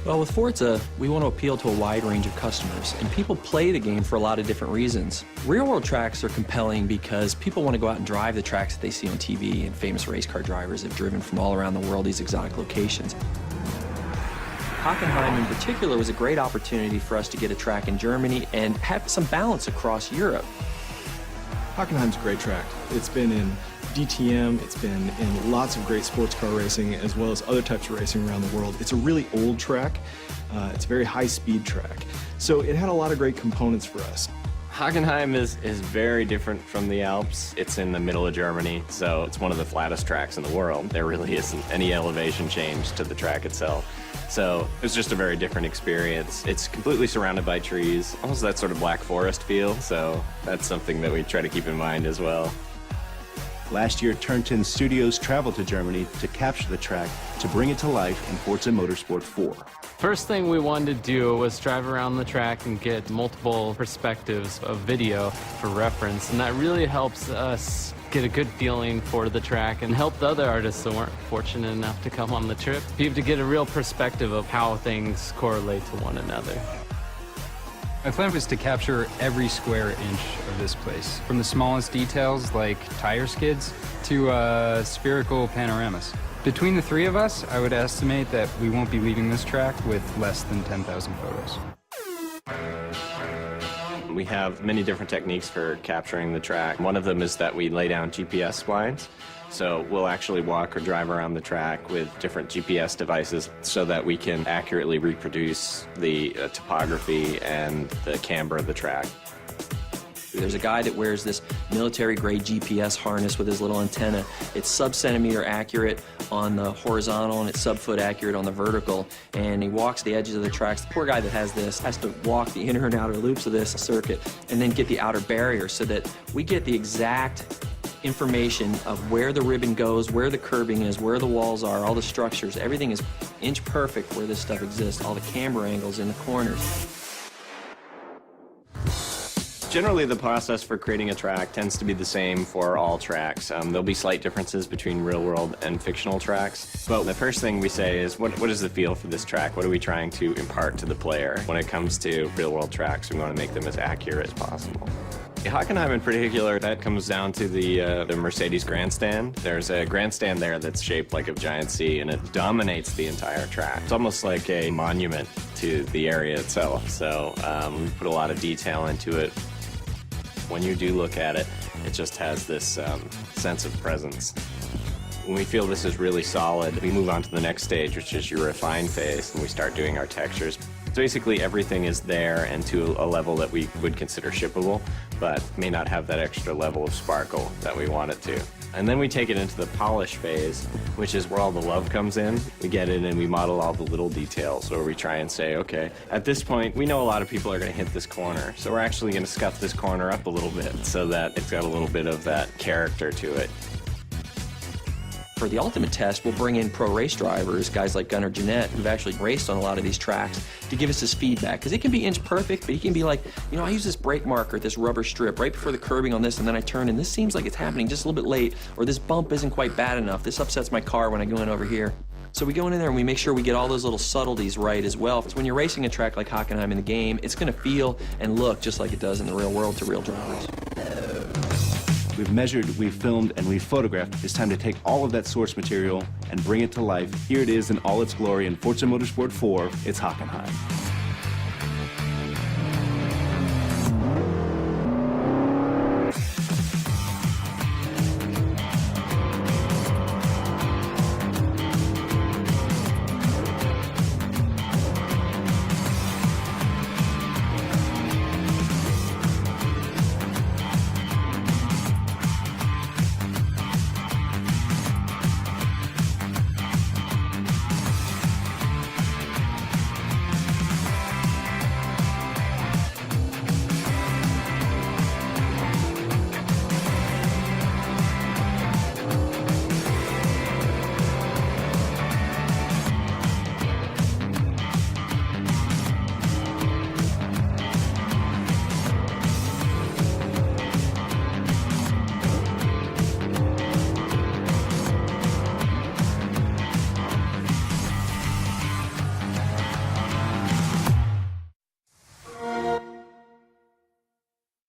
Well, with Forza, we want to appeal to a wide range of customers, and people play the game for a lot of different reasons. Real-world tracks are compelling because people want to go out and drive the tracks that they see on TV, and famous race car drivers have driven from all around the world these exotic locations. Hockenheim in particular was a great opportunity for us to get a track in Germany and have some balance across Europe. Hockenheim's a great track. It's been in DTM, it's been in lots of great sports car racing as well as other types of racing around the world. It's a really old track. It's a very high-speed track. So it had a lot of great components for us. Hockenheim is very different from the Alps. It's in the middle of Germany, so it's one of the flattest tracks in the world. There really isn't any elevation change to the track itself. So it's just a very different experience. It's completely surrounded by trees, almost that sort of Black Forest feel, so that's something that we try to keep in mind as well. Last year, Turn 10 Studios traveled to Germany to capture the track to bring it to life in Forza Motorsport 4. First thing we wanted to do was drive around the track and get multiple perspectives of video for reference, and that really helps us get a good feeling for the track and help the other artists that weren't fortunate enough to come on the trip, people to get a real perspective of how things correlate to one another. My plan was to capture every square inch of this place, from the smallest details like tire skids to spherical panoramas. Between the three of us, I would estimate that we won't be leaving this track with less than 10,000 photos. We have many different techniques for capturing the track. One of them is that we lay down GPS lines. So we'll actually walk or drive around the track with different GPS devices so that we can accurately reproduce the topography and the camber of the track. There's a guy that wears this military-grade GPS harness with his little antenna. It's sub-centimeter accurate on the horizontal and it's sub-foot accurate on the vertical, and he walks the edges of the tracks. The poor guy that has this has to walk the inner and outer loops of this circuit and then get the outer barrier so that we get the exact information of where the ribbon goes, where the curbing is, where the walls are, all the structures. Everything is inch perfect where this stuff exists, all the camber angles in the corners. Generally, the process for creating a track tends to be the same for all tracks. There'll be slight differences between real-world and fictional tracks. But the first thing we say is, what is the feel for this track? What are we trying to impart to the player? When it comes to real-world tracks, we want to make them as accurate as possible. Hockenheim in particular, that comes down to the Mercedes grandstand. There's a grandstand there that's shaped like a giant C, and it dominates the entire track. It's almost like a monument to the area itself. So we put a lot of detail into it. When you do look at it, it just has this sense of presence. When we feel this is really solid, we move on to the next stage, which is your refine phase, and we start doing our textures. So basically, everything is there and to a level that we would consider shippable, but may not have that extra level of sparkle that we want it to. And then we take it into the polish phase, which is where all the love comes in. We get in and we model all the little details, where we try and say, okay, at this point, we know a lot of people are going to hit this corner, so we're actually going to scuff this corner up a little bit so that it's got a little bit of that character to it. For the ultimate test, we'll bring in pro race drivers, guys like Gunnar Jeanette, who've actually raced on a lot of these tracks, to give us his feedback. Because it can be inch perfect, but he can be like, you know, I use this brake marker, this rubber strip, right before the curbing on this, and then I turn, and this seems like it's happening just a little bit late, or this bump isn't quite bad enough. This upsets my car when I go in over here. So we go in there and we make sure we get all those little subtleties right as well. Because when you're racing a track like Hockenheim in the game, it's going to feel and look just like it does in the real world to real drivers. We've measured, we've filmed, and we've photographed. It's time to take all of that source material and bring it to life. Here it is in all its glory in Forza Motorsport 4. It's Hockenheim.